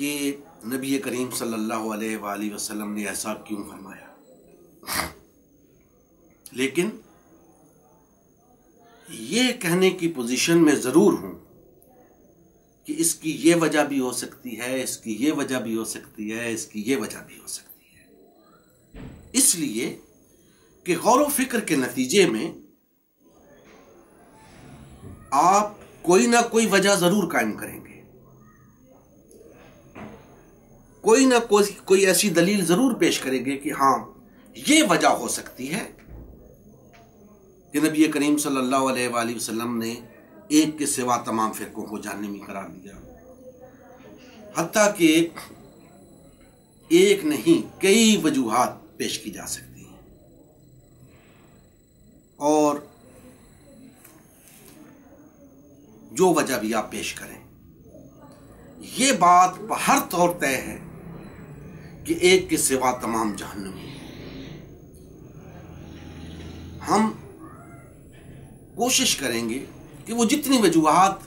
کہ نبی کریم صلی اللہ علیہ وآلہ وسلم نے ایسا کیوں فرمایا، لیکن یہ کہنے کی پوزیشن میں ضرور ہوں کہ اس کی یہ وجہ بھی ہو سکتی ہے، اس کی یہ وجہ بھی ہو سکتی ہے، اس کی یہ وجہ بھی ہو سکتی ہے، اس لیے کہ غور و فکر کے نتیجے میں آپ کوئی نہ کوئی وجہ ضرور قائم کریں گے، کوئی نہ کوئی ایسی دلیل ضرور پیش کریں گے کہ ہاں یہ وجہ ہو سکتی ہے کہ نبی کریم صلی اللہ علیہ وآلہ وسلم نے ایک کے سوا تمام فرقوں کو جہنمی قرار دیا، حتیٰ کہ ایک نہیں کئی وجوہات پیش کی جا سکتی ہیں، اور جو وجہ بھی آپ پیش کریں یہ بات بہر طور طے ہے کہ ایک کے سوا تمام جہنمی ہیں۔ ہم کوشش کریں گے کہ وہ جتنی وجوہات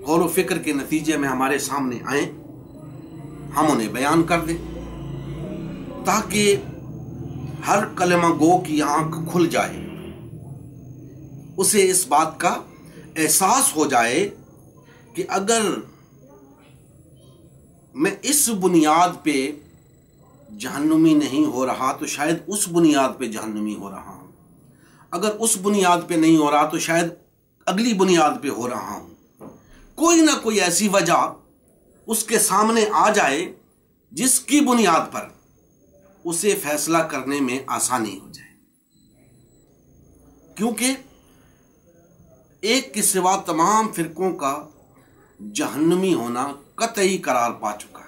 غور و فکر کے نتیجے میں ہمارے سامنے آئیں ہم انہیں بیان کر دیں، تاکہ ہر کلمہ گو کی آنکھ کھل جائے، اسے اس بات کا احساس ہو جائے کہ اگر میں اس بنیاد پہ جہنمی نہیں ہو رہا تو شاید اس بنیاد پہ جہنمی ہو رہا ہوں، اگر اس بنیاد پہ نہیں ہو رہا تو شاید اگلی بنیاد پہ ہو رہا ہوں، کوئی نہ کوئی ایسی وجہ اس کے سامنے آ جائے جس کی بنیاد پر اسے فیصلہ کرنے میں آسانی ہو جائے، کیونکہ ایک کے سوا تمام فرقوں کا جہنمی ہونا قطعی قرار پا چکا،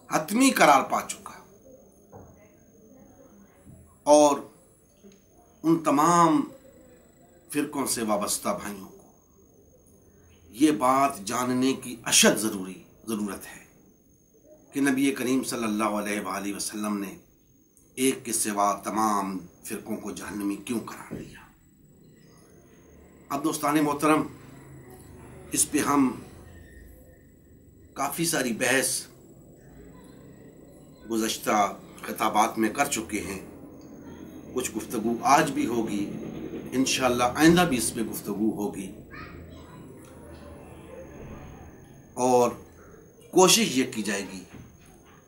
حتمی قرار پا چکا، اور ان تمام فرقوں سے وابستہ بھائیوں کو یہ بات جاننے کی اشد ضرورت ہے کہ نبی کریم صلی اللہ علیہ وآلہ وسلم نے ایک کے سوا تمام فرقوں کو جہنمی کیوں قرار دیا۔ اب دوستان محترم، اس پہ ہم کافی ساری بحث گزشتہ خطابات میں کر چکے ہیں، کچھ گفتگو آج بھی ہوگی، انشاءاللہ آئندہ بھی اس پہ گفتگو ہوگی، اور کوشش یہ کی جائے گی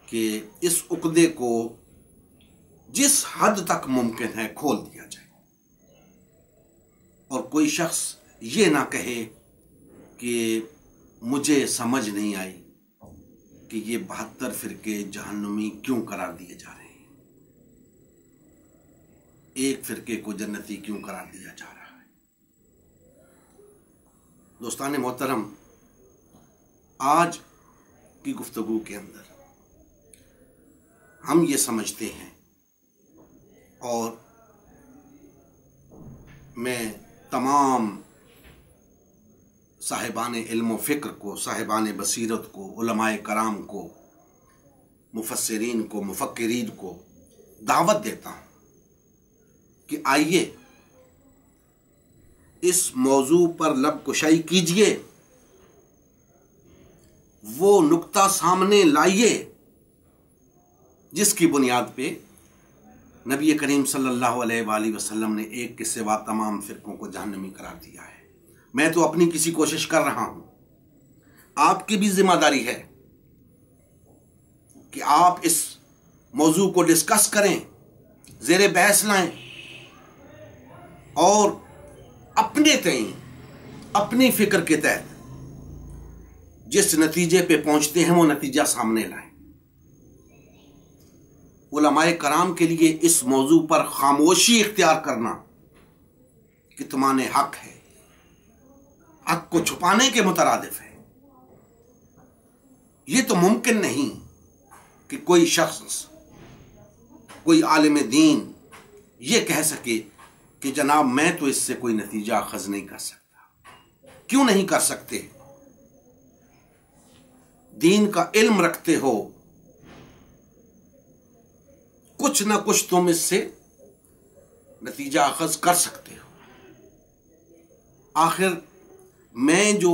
کہ اس عقدے کو جس حد تک ممکن ہے کھول دیا جائے، اور کوئی شخص یہ نہ کہے کہ مجھے سمجھ نہیں آئی کہ یہ 72 فرقے جہنمی کیوں قرار دیے جا رہے ہیں، ایک فرقے کو جنتی کیوں قرار دیا جا رہا ہے۔ دوستان محترم، آج کی گفتگو کے اندر ہم یہ سمجھتے ہیں، اور میں تمام صاحبان علم و فکر کو، صاحبان بصیرت کو، علماء کرام کو، مفسرین کو، مفکرین کو دعوت دیتا ہوں کہ آئیے اس موضوع پر لب کشائی کیجئے، وہ نقطہ سامنے لائیے جس کی بنیاد پہ نبی کریم صلی اللہ علیہ وآلہ وسلم نے ایک کے سوا تمام فرقوں کو جہنمی قرار دیا ہے۔ میں تو اپنی کسی کوشش کر رہا ہوں، آپ کی بھی ذمہ داری ہے کہ آپ اس موضوع کو ڈسکس کریں، زیر بحث لائیں، اور اپنے تئیں اپنی فکر کے تحت جس نتیجے پہ پہنچتے ہیں وہ نتیجہ سامنے لائیں۔ علماء کرام کے لیے اس موضوع پر خاموشی اختیار کرنا کتمان حق ہے، حق کو چھپانے کے مترادف ہے۔ یہ تو ممکن نہیں کہ کوئی شخص، کوئی عالم دین یہ کہہ سکے کہ جناب میں تو اس سے کوئی نتیجہ اخذ نہیں کر سکتا۔ کیوں نہیں کر سکتے؟ دین کا علم رکھتے ہو، کچھ نہ کچھ تم اس سے نتیجہ اخذ کر سکتے ہو۔ آخر میں جو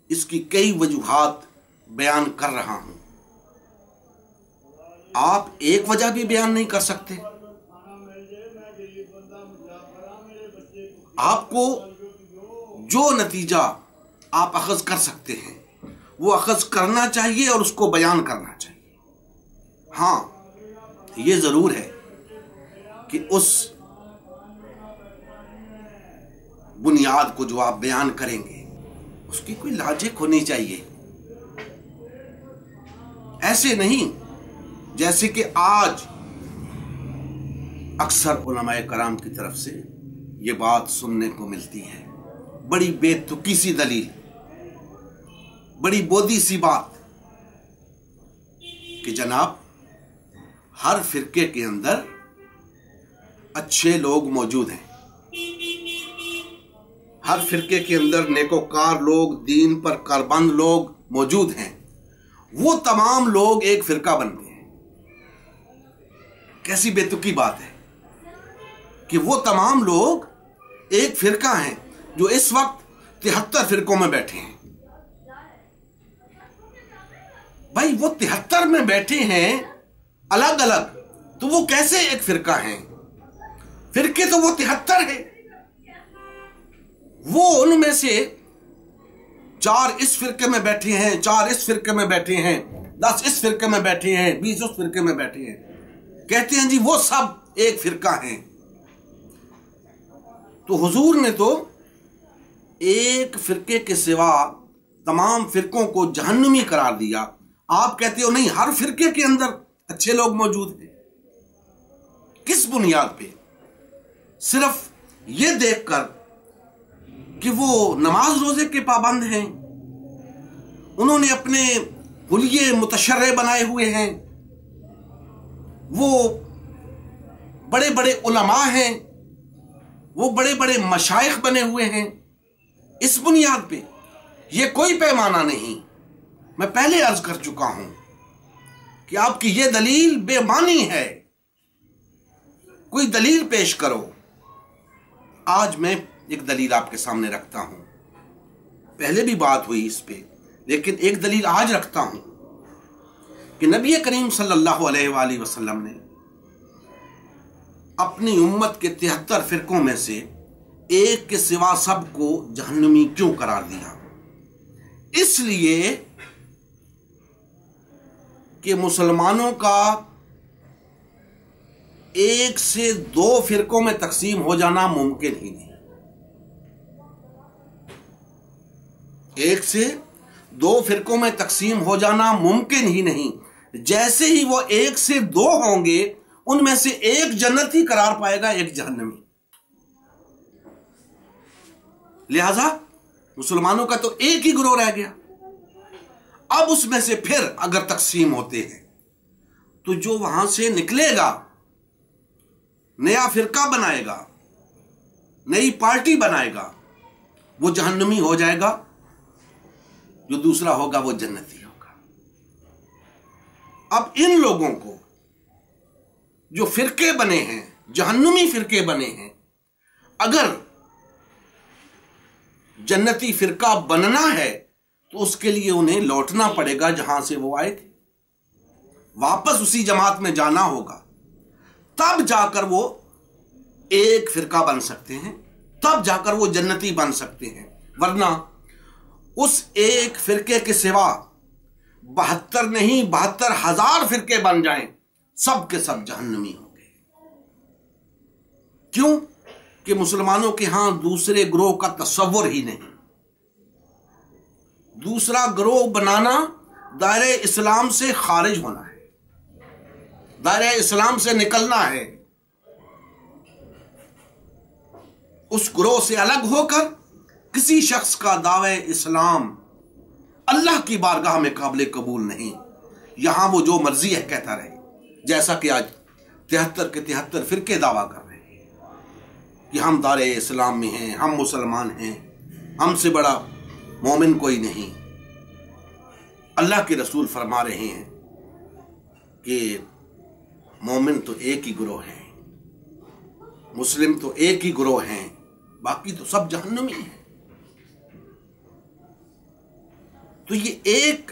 اس کی کئی وجوہات بیان کر رہا ہوں، آپ ایک وجہ بھی بیان نہیں کر سکتے؟ آپ کو جو نتیجہ آپ اخذ کر سکتے ہیں وہ اخذ کرنا چاہیے اور اس کو بیان کرنا چاہیے۔ ہاں، یہ ضرور ہے کہ اس بنیاد کو جو آپ بیان کریں گے اس کی کوئی لاجک ہونی چاہیے، ایسے نہیں جیسے کہ آج اکثر علماء کرام کی طرف سے یہ بات سننے کو ملتی ہے، بڑی بے تکی سی دلیل، بڑی بودی سی بات کہ جناب ہر فرقے کے اندر اچھے لوگ موجود ہیں، ہر فرقے کے اندر نیکوکار لوگ، دین پر کاربند لوگ موجود ہیں، وہ تمام لوگ ایک فرقہ بنتے ہیں۔ کیسی بے تکی بات ہے کہ وہ تمام لوگ ایک فرقہ ہیں جو اس وقت 73 فرقوں میں بیٹھے ہیں۔ بھائی وہ 73 میں بیٹھے ہیں الگ الگ، تو وہ کیسے ایک فرقہ ہیں؟ فرقے تو وہ 73 ہیں، وہ ان میں سے 4 اس فرقے میں بیٹھے ہیں، 4 اس فرقے میں بیٹھے ہیں، 10 اس فرقے میں بیٹھے ہیں، 20 اس فرقے میں بیٹھے ہیں، کہتے ہیں جی وہ سب ایک فرقہ ہیں۔ تو حضور نے تو ایک فرقے کے سوا تمام فرقوں کو جہنمی قرار دیا، آپ کہتے ہو نہیں ہر فرقے کے اندر اچھے لوگ موجود ہیں۔ کس بنیاد پہ؟ صرف یہ دیکھ کر کہ وہ نماز روزے کے پابند ہیں، انہوں نے اپنے حلیے متشرع بنائے ہوئے ہیں، وہ بڑے بڑے علماء ہیں، وہ بڑے بڑے مشائخ بنے ہوئے ہیں، اس بنیاد پہ یہ کوئی پیمانہ نہیں۔ میں پہلے عرض کر چکا ہوں کہ آپ کی یہ دلیل بے معنی ہے، کوئی دلیل پیش کرو۔ آج میں ایک دلیل آپ کے سامنے رکھتا ہوں، پہلے بھی بات ہوئی اس پہ، لیکن ایک دلیل آج رکھتا ہوں کہ نبی کریم صلی اللہ علیہ وآلہ وسلم نے اپنی امت کے 73 فرقوں میں سے ایک کے سوا سب کو جہنمی کیوں قرار دیا؟ اس لیے کہ مسلمانوں کا ایک سے 2 فرقوں میں تقسیم ہو جانا ممکن ہی نہیں، ایک سے 2 فرقوں میں تقسیم ہو جانا ممکن ہی نہیں۔ جیسے ہی وہ 1 سے 2 ہوں گے ان میں سے ایک جنتی قرار پائے گا، ایک جہنمی۔ لہذا مسلمانوں کا تو ایک ہی گروہ رہ گیا۔ اب اس میں سے پھر اگر تقسیم ہوتے ہیں تو جو وہاں سے نکلے گا، نیا فرقہ بنائے گا، نئی پارٹی بنائے گا، وہ جہنمی ہو جائے گا، جو دوسرا ہوگا وہ جنتی ہوگا۔ اب ان لوگوں کو جو فرقے بنے ہیں، جہنمی فرقے بنے ہیں، اگر جنتی فرقہ بننا ہے تو اس کے لیے انہیں لوٹنا پڑے گا جہاں سے وہ آئے تھے، واپس اسی جماعت میں جانا ہوگا، تب جا کر وہ ایک فرقہ بن سکتے ہیں، تب جا کر وہ جنتی بن سکتے ہیں، ورنہ اس ایک فرقے کے سوا 72 نہیں 72,000 فرقے بن جائیں، سب کے سب جہنمی ہوں گے۔ کیوں؟ کہ مسلمانوں کے ہاں دوسرے گروہ کا تصور ہی نہیں۔ دوسرا گروہ بنانا دائرہ اسلام سے خارج ہونا ہے، دائرہ اسلام سے نکلنا ہے، اس گروہ سے الگ ہو کر کسی شخص کا دعوی اسلام اللہ کی بارگاہ میں قابل قبول نہیں۔ یہاں وہ جو مرضی ہے کہتا رہے، جیسا کہ آج 73 کے 73 فرقے دعویٰ کر رہے ہیں کہ ہم دار اسلام میں ہیں، ہم مسلمان ہیں، ہم سے بڑا مومن کوئی نہیں۔ اللہ کے رسول فرما رہے ہیں کہ مومن تو ایک ہی گروہ ہیں، مسلم تو ایک ہی گروہ ہیں، باقی تو سب جہنمی ہیں۔ تو یہ ایک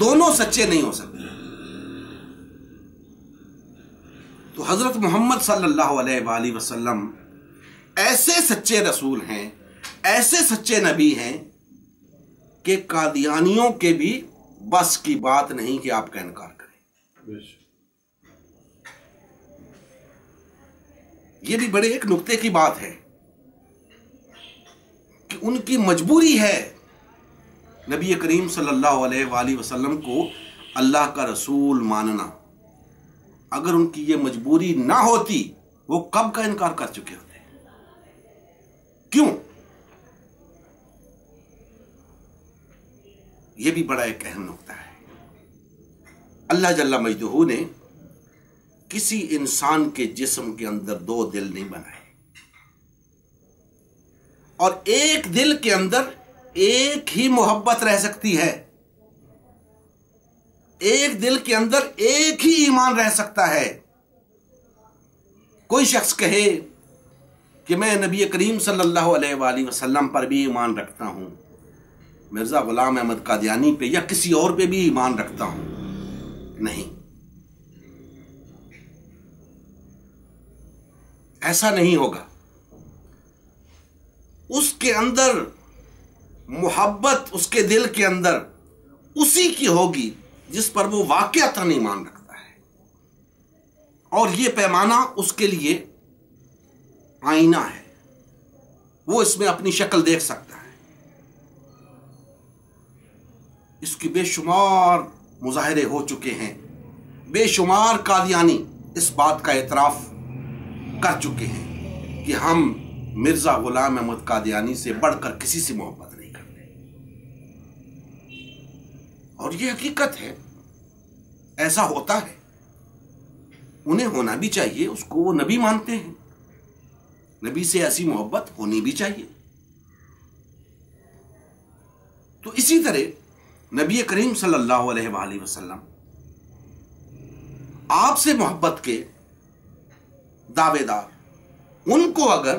دونوں سچے نہیں ہو سکتے۔ تو حضرت محمد صلی اللہ علیہ وآلہ وسلم ایسے سچے رسول ہیں، ایسے سچے نبی ہیں کہ قادیانیوں کے بھی بس کی بات نہیں کہ آپ کا انکار کریں۔ یہ بھی بڑے ایک نقطے کی بات ہے کہ ان کی مجبوری ہے نبی کریم صلی اللہ علیہ وآلہ وسلم کو اللہ کا رسول ماننا۔ اگر ان کی یہ مجبوری نہ ہوتی وہ کب کا انکار کر چکے ہوتے۔ کیوں؟ یہ بھی بڑا ایک اہم نقطہ ہے۔ اللہ جل مجدہ نے کسی انسان کے جسم کے اندر دو دل نہیں بنائے، اور ایک دل کے اندر ایک ہی محبت رہ سکتی ہے، ایک دل کے اندر ایک ہی ایمان رہ سکتا ہے۔ کوئی شخص کہے کہ میں نبی کریم صلی اللہ علیہ وآلہ وسلم پر بھی ایمان رکھتا ہوں، مرزا غلام احمد قادیانی پہ یا کسی اور پہ بھی ایمان رکھتا ہوں، نہیں، ایسا نہیں ہوگا۔ اس کے اندر محبت اس کے دل کے اندر اسی کی ہوگی جس پر وہ واقعتاً ایمان رکھتا ہے، اور یہ پیمانہ اس کے لیے آئینہ ہے، وہ اس میں اپنی شکل دیکھ سکتا ہے۔ اس کی بے شمار مظاہرے ہو چکے ہیں، بے شمار قادیانی اس بات کا اعتراف کر چکے ہیں کہ ہم مرزا غلام احمد قادیانی سے بڑھ کر کسی سے محبت نہیں کرتے، اور یہ حقیقت ہے، ایسا ہوتا ہے، انہیں ہونا بھی چاہیے، اس کو وہ نبی مانتے ہیں، نبی سے ایسی محبت ہونی بھی چاہیے۔ تو اسی طرح نبی کریم صلی اللہ علیہ وآلہ وسلم آپ سے محبت کے دعوے دار، ان کو اگر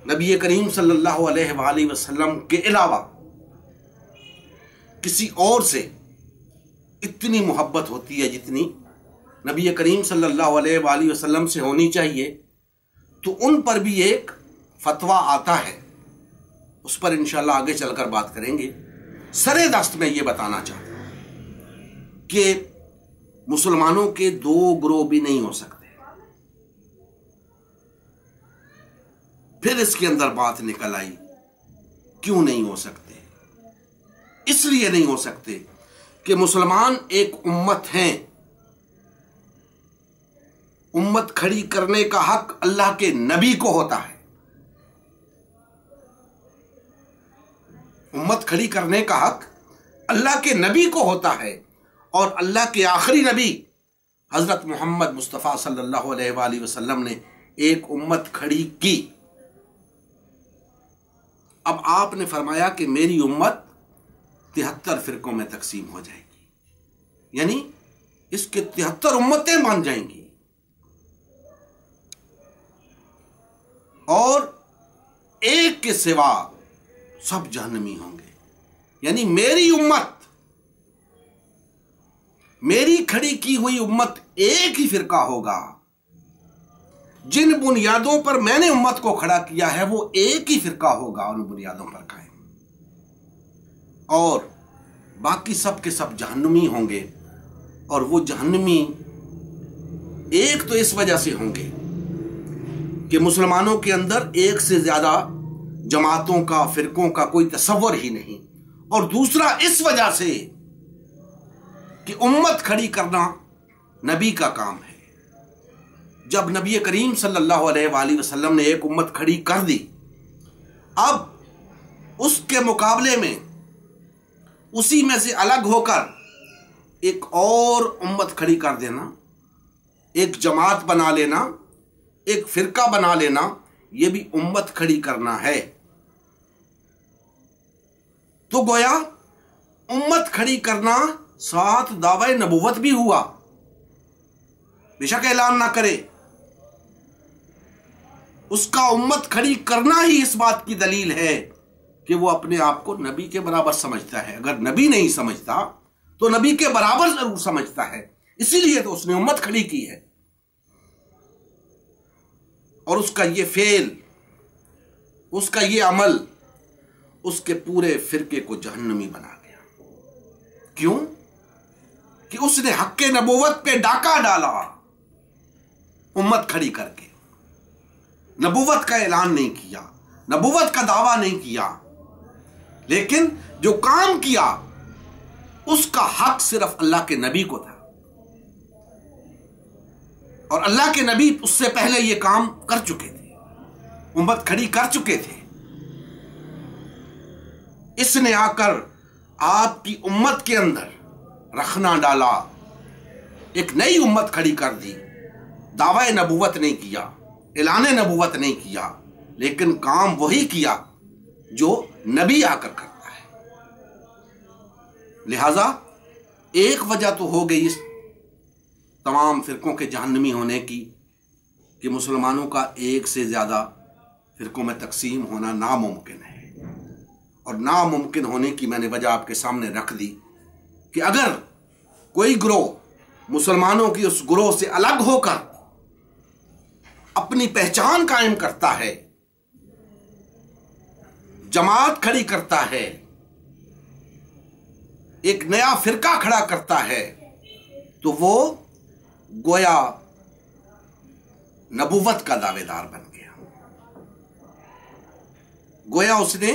نبی کریم صلی اللہ علیہ وآلہ وسلم کے علاوہ کسی اور سے اتنی محبت ہوتی ہے جتنی نبی کریم صلی اللہ علیہ وآلہ وسلم سے ہونی چاہیے، تو ان پر بھی ایک فتویٰ آتا ہے، اس پر انشاءاللہ آگے چل کر بات کریں گے۔ سر دست میں یہ بتانا چاہتا ہوں کہ مسلمانوں کے دو گروہ بھی نہیں ہو سکتے۔ پھر اس کے اندر بات نکل آئی، کیوں نہیں ہو سکتے؟ اس لیے نہیں ہو سکتے کہ مسلمان ایک امت ہیں، امت کھڑی کرنے کا حق اللہ کے نبی کو ہوتا ہے، امت کھڑی کرنے کا حق اللہ کے نبی کو ہوتا ہے، اور اللہ کے آخری نبی حضرت محمد مصطفیٰ صلی اللہ علیہ وآلہ وسلم نے ایک امت کھڑی کی۔ اب آپ نے فرمایا کہ میری امت 73 فرقوں میں تقسیم ہو جائے گی، یعنی اس کے 73 امتیں بن جائیں گی، اور ایک کے سوا سب جہنمی ہوں گے۔ یعنی میری امت، میری کھڑی کی ہوئی امت ایک ہی فرقہ ہوگا، جن بنیادوں پر میں نے امت کو کھڑا کیا ہے وہ ایک ہی فرقہ ہوگا، ان بنیادوں پر قائم، اور باقی سب کے سب جہنمی ہوں گے۔ اور وہ جہنمی ایک تو اس وجہ سے ہوں گے کہ مسلمانوں کے اندر ایک سے زیادہ جماعتوں کا، فرقوں کا کوئی تصور ہی نہیں، اور دوسرا اس وجہ سے کہ امت کھڑی کرنا نبی کا کام ہے۔ جب نبی کریم صلی اللہ علیہ وآلہ وسلم نے ایک امت کھڑی کر دی، اب اس کے مقابلے میں اسی میں سے الگ ہو کر ایک اور امت کھڑی کر دینا، ایک جماعت بنا لینا، ایک فرقہ بنا لینا، یہ بھی امت کھڑی کرنا ہے۔ تو گویا امت کھڑی کرنا ساتھ دعوی نبوت بھی ہوا، بے شک اعلان نہ کرے، اس کا امت کھڑی کرنا ہی اس بات کی دلیل ہے کہ وہ اپنے آپ کو نبی کے برابر سمجھتا ہے۔ اگر نبی نہیں سمجھتا تو نبی کے برابر ضرور سمجھتا ہے، اسی لیے تو اس نے امت کھڑی کی ہے۔ اور اس کا یہ فعل، اس کا یہ عمل اس کے پورے فرقے کو جہنمی بنا گیا۔ کیوں؟ کہ اس نے حق نبوت پہ ڈاکہ ڈالا، امت کھڑی کر کے نبوت کا اعلان نہیں کیا، نبوت کا دعویٰ نہیں کیا، لیکن جو کام کیا اس کا حق صرف اللہ کے نبی کو تھا، اور اللہ کے نبی اس سے پہلے یہ کام کر چکے تھے، امت کھڑی کر چکے تھے۔ اس نے آ کر آپ کی امت کے اندر رخنا ڈالا، ایک نئی امت کھڑی کر دی، دعوی نبوت نہیں کیا، اعلان نبوت نہیں کیا، لیکن کام وہی کیا جو نبی آ کر کرتا ہے۔ لہذا ایک وجہ تو ہو گئی اس تمام فرقوں کے جہنمی ہونے کی کہ مسلمانوں کا ایک سے زیادہ فرقوں میں تقسیم ہونا ناممکن ہے، اور ناممکن ہونے کی میں نے وجہ آپ کے سامنے رکھ دی کہ اگر کوئی گروہ مسلمانوں کی اس گروہ سے الگ ہو کر اپنی پہچان قائم کرتا ہے، جماعت کھڑی کرتا ہے، ایک نیا فرقہ کھڑا کرتا ہے، تو وہ گویا نبوت کا دعوے دار بن گیا، گویا اس نے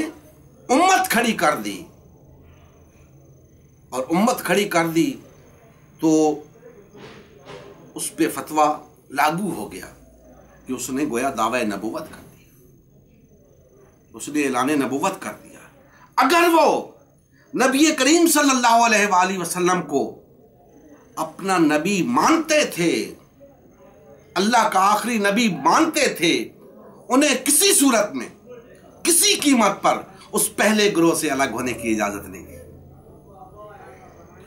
امت کھڑی کر دی، اور امت کھڑی کر دی تو اس پہ فتویٰ لاگو ہو گیا کہ اس نے گویا دعوی نبوت کر دیا، اس نے اعلان نبوت کر دیا۔ اگر وہ نبی کریم صلی اللہ علیہ وآلہ وسلم کو اپنا نبی مانتے تھے، اللہ کا آخری نبی مانتے تھے، انہیں کسی صورت میں کسی قیمت پر اس پہلے گروہ سے الگ ہونے کی اجازت نہیں ہے۔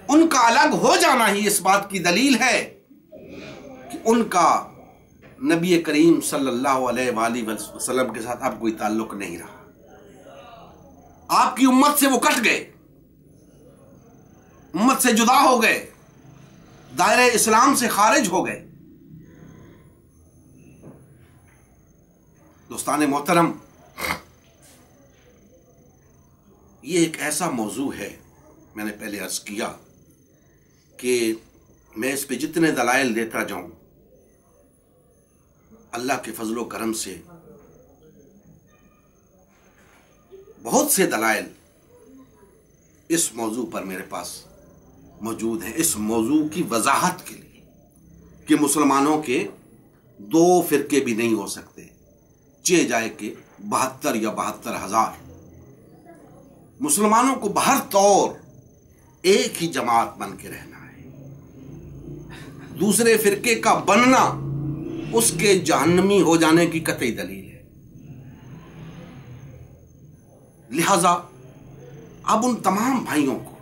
ان کا الگ ہو جانا ہی اس بات کی دلیل ہے کہ ان کا نبی کریم صلی اللہ علیہ وآلہ وسلم کے ساتھ اب کوئی تعلق نہیں رہا، آپ کی امت سے وہ کٹ گئے، امت سے جدا ہو گئے، دائرہ اسلام سے خارج ہو گئے۔ دوستان محترم، یہ ایک ایسا موضوع ہے، میں نے پہلے عرض کیا کہ میں اس پہ جتنے دلائل دیتا جاؤں، اللہ کے فضل و کرم سے بہت سے دلائل اس موضوع پر میرے پاس موجود ہیں، اس موضوع کی وضاحت کے لیے کہ مسلمانوں کے دو فرقے بھی نہیں ہو سکتے، چاہے جائے کہ 72 یا 72,000 مسلمانوں کو بہر طور ایک ہی جماعت بن کے رہنا ہے۔ دوسرے فرقے کا بننا اس کے جہنمی ہو جانے کی قطعی دلیل ہے۔ لہذا اب ان تمام بھائیوں کو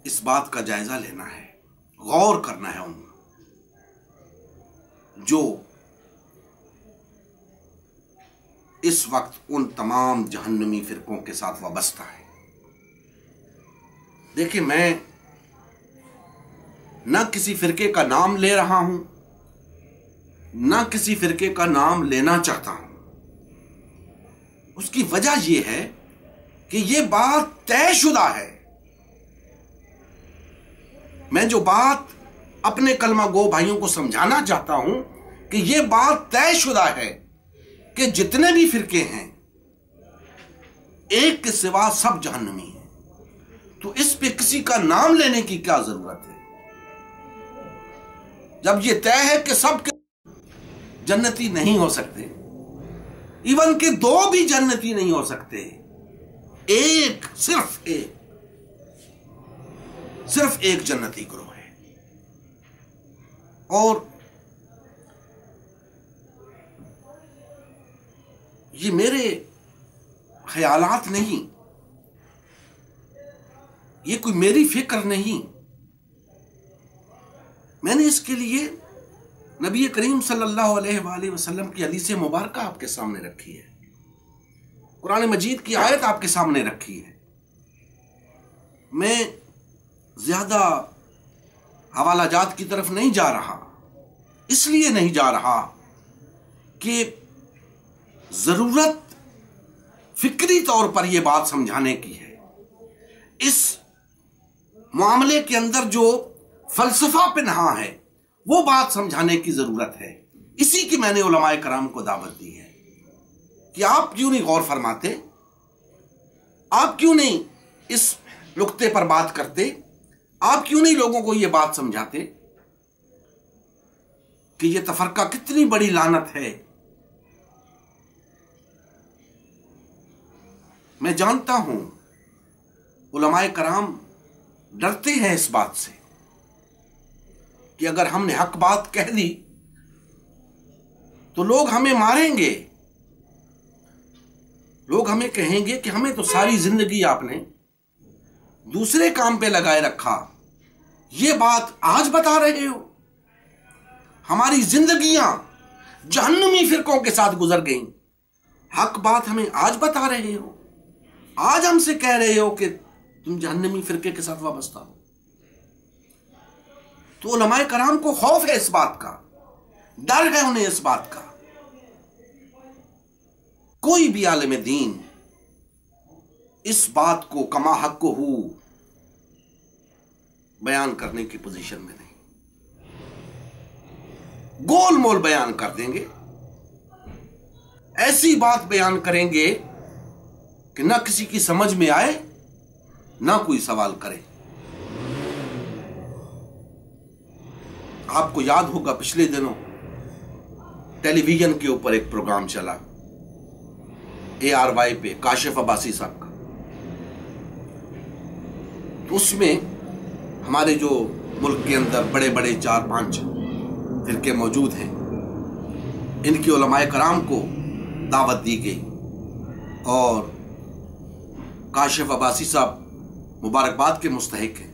اس بات کا جائزہ لینا ہے، غور کرنا ہے ان جو اس وقت ان تمام جہنمی فرقوں کے ساتھ وابستہ ہے۔ دیکھیں، میں نہ کسی فرقے کا نام لے رہا ہوں، نہ کسی فرقے کا نام لینا چاہتا ہوں۔ اس کی وجہ یہ ہے کہ یہ بات طے شدہ ہے۔ میں جو بات اپنے کلمہ گو بھائیوں کو سمجھانا چاہتا ہوں کہ یہ بات طے شدہ ہے کہ جتنے بھی فرقے ہیں ایک کے سوا سب جہنمی ہیں، تو اس پہ کسی کا نام لینے کی کیا ضرورت ہے؟ جب یہ طے ہے کہ سب کے جنتی نہیں ہو سکتے، ایون کہ دو بھی جنتی نہیں ہو سکتے، ایک صرف ایک جنتی گروہ ہے۔ اور یہ میرے خیالات نہیں، یہ کوئی میری فکر نہیں، میں نے اس کے لیے نبی کریم صلی اللہ علیہ وآلہ وسلم کی حدیث مبارکہ آپ کے سامنے رکھی ہے، قرآن مجید کی آیت آپ کے سامنے رکھی ہے۔ میں زیادہ حوالہ جات کی طرف نہیں جا رہا، اس لیے نہیں جا رہا کہ ضرورت فکری طور پر یہ بات سمجھانے کی ہے، اس معاملے کے اندر جو فلسفہ پنہا ہے وہ بات سمجھانے کی ضرورت ہے۔ اسی کی میں نے علماء کرام کو دعوت دی ہے کہ آپ کیوں نہیں غور فرماتے، آپ کیوں نہیں اس نقطے پر بات کرتے، آپ کیوں نہیں لوگوں کو یہ بات سمجھاتے کہ یہ تفرقہ کتنی بڑی لعنت ہے۔ میں جانتا ہوں علماء کرام ڈرتے ہیں اس بات سے کہ اگر ہم نے حق بات کہہ دی تو لوگ ہمیں ماریں گے، لوگ ہمیں کہیں گے کہ ہمیں تو ساری زندگی آپ نے دوسرے کام پہ لگائے رکھا، یہ بات آج بتا رہے ہو، ہماری زندگیاں جہنمی فرقوں کے ساتھ گزر گئیں، حق بات ہمیں آج بتا رہے ہو، آج ہم سے کہہ رہے ہو کہ تم جہنمی فرقے کے ساتھ وابستہ ہو۔ تو علماء کرام کو خوف ہے اس بات کا، ڈر ہے انہیں اس بات کا۔ کوئی بھی عالم دین اس بات کو کما حق ہو بیان کرنے کی پوزیشن میں نہیں، گول مول بیان کر دیں گے، ایسی بات بیان کریں گے کہ نہ کسی کی سمجھ میں آئے نہ کوئی سوال کرے۔ آپ کو یاد ہوگا پچھلے دنوں ٹیلی ویژن کے اوپر ایک پروگرام چلا ARY پہ کاشف عباسی صاحب کا، تو اس میں ہمارے جو ملک کے اندر بڑے بڑے 4-5 فرقے موجود ہیں، ان کی علماء کرام کو دعوت دی گئی اور کاشف عباسی صاحب مبارکباد کے مستحق ہیں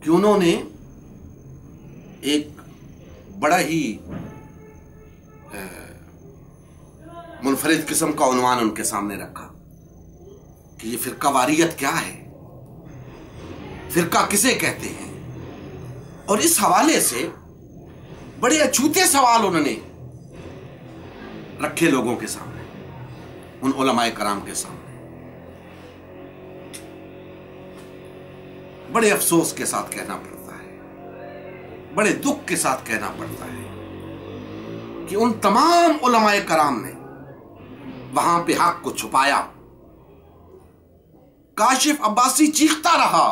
کہ انہوں نے ایک بڑا ہی منفرد قسم کا عنوان ان کے سامنے رکھا کہ یہ فرقہ واریت کیا ہے، فرقہ کسے کہتے ہیں، اور اس حوالے سے بڑے اچھوتے سوال انہوں نے رکھے لوگوں کے سامنے، ان علماء کرام کے سامنے۔ بڑے افسوس کے ساتھ کہنا پڑتا ہے، بڑے دکھ کے ساتھ کہنا پڑتا ہے کہ ان تمام علماء کرام نے وہاں پہ حق کو چھپایا۔ کاشف عباسی چیختا رہا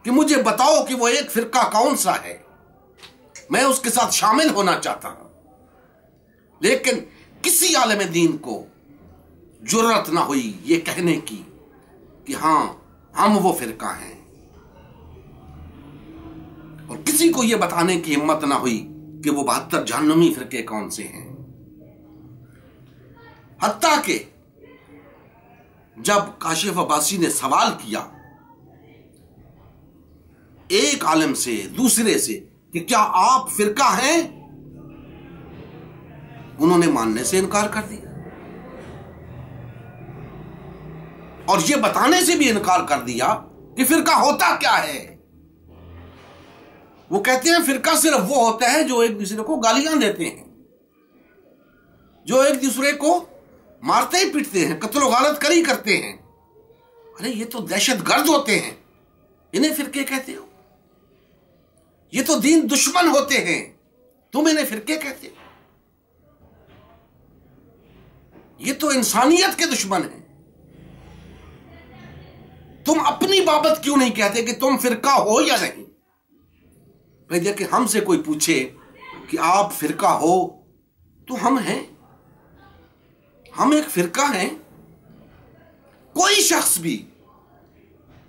کہ مجھے بتاؤ کہ وہ ایک فرقہ کون سا ہے، میں اس کے ساتھ شامل ہونا چاہتا ہوں، لیکن کسی عالم دین کو جرأت نہ ہوئی یہ کہنے کی کہ ہاں ہم وہ فرقہ ہیں، اور کسی کو یہ بتانے کی ہمت نہ ہوئی کہ وہ 72 جہنمی فرقے کون سے ہیں۔ حتیٰ کہ جب کاشف عباسی نے سوال کیا ایک عالم سے دوسرے سے کہ کیا آپ فرقہ ہیں، انہوں نے ماننے سے انکار کر دیا اور یہ بتانے سے بھی انکار کر دیا کہ فرقہ ہوتا کیا ہے۔ وہ کہتے ہیں فرقہ صرف وہ ہوتا ہے جو ایک دوسرے کو گالیاں دیتے ہیں، جو ایک دوسرے کو مارتے ہی پیٹتے ہیں، قتل و غارت کری کرتے ہیں۔ ارے یہ تو دہشت گرد ہوتے ہیں، انہیں فرقے کہتے ہو؟ یہ تو دین دشمن ہوتے ہیں، تم انہیں فرقے کہتے ہو؟ یہ تو انسانیت کے دشمن ہیں، تم اپنی بابت کیوں نہیں کہتے کہ تم فرقہ ہو یا نہیں؟ بھائی کہ ہم سے کوئی پوچھے کہ آپ فرقہ ہو تو ہم ہیں، ہم ایک فرقہ ہیں۔ کوئی شخص بھی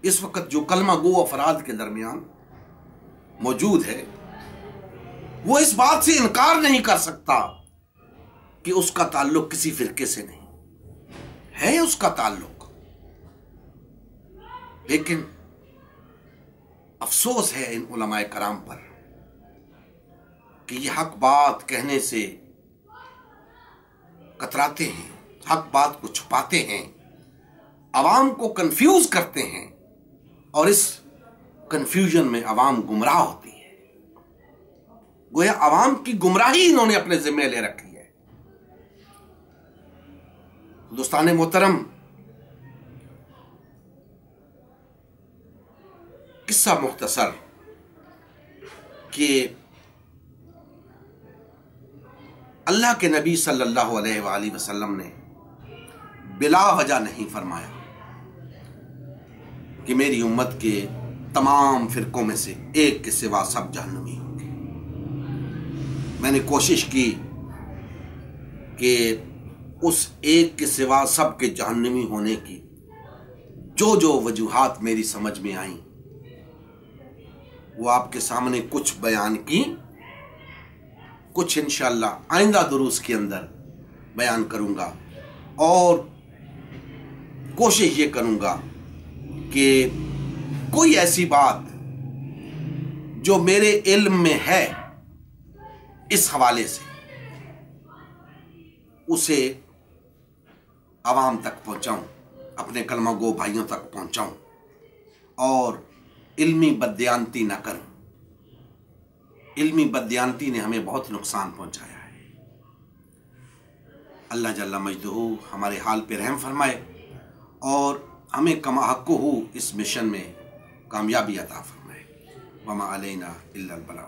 اس وقت جو کلمہ گو افراد کے درمیان موجود ہے وہ اس بات سے انکار نہیں کر سکتا کہ اس کا تعلق کسی فرقے سے نہیں ہے، اس کا تعلق۔ لیکن افسوس ہے ان علماء کرام پر کہ یہ حق بات کہنے سے کتراتے ہیں، حق بات کو چھپاتے ہیں، عوام کو کنفیوز کرتے ہیں، اور اس کنفیوژن میں عوام گمراہ ہوتی ہے. گویا عوام کی گمراہی انہوں نے اپنے ذمہ لے رکھی ہے. دوستان محترم، قصہ مختصر کہ اللہ کے نبی صلی اللہ علیہ وآلہ وسلم نے بلا وجہ نہیں فرمایا کہ میری امت کے تمام فرقوں میں سے ایک کے سوا سب جہنمی ہوں گے. میں نے کوشش کی کہ اس ایک کے سوا سب کے جہنمی ہونے کی جو جو وجوہات میری سمجھ میں آئیں وہ آپ کے سامنے کچھ بیان کی، کچھ انشاءاللہ آئندہ دروس کے اندر بیان کروں گا، اور کوشش یہ کروں گا کہ کوئی ایسی بات جو میرے علم میں ہے اس حوالے سے اسے عوام تک پہنچاؤں، اپنے کلمہ گو بھائیوں تک پہنچاؤں، اور علمی بددیانتی نہ کروں. علمی بددیانتی نے ہمیں بہت نقصان پہنچایا ہے. اللہ جل مجدہ ہمارے حال پہ رحم فرمائے اور ہمیں کما حق ہو اس مشن میں کامیابی عطا فرمائے. وما علینا الا البلاغ.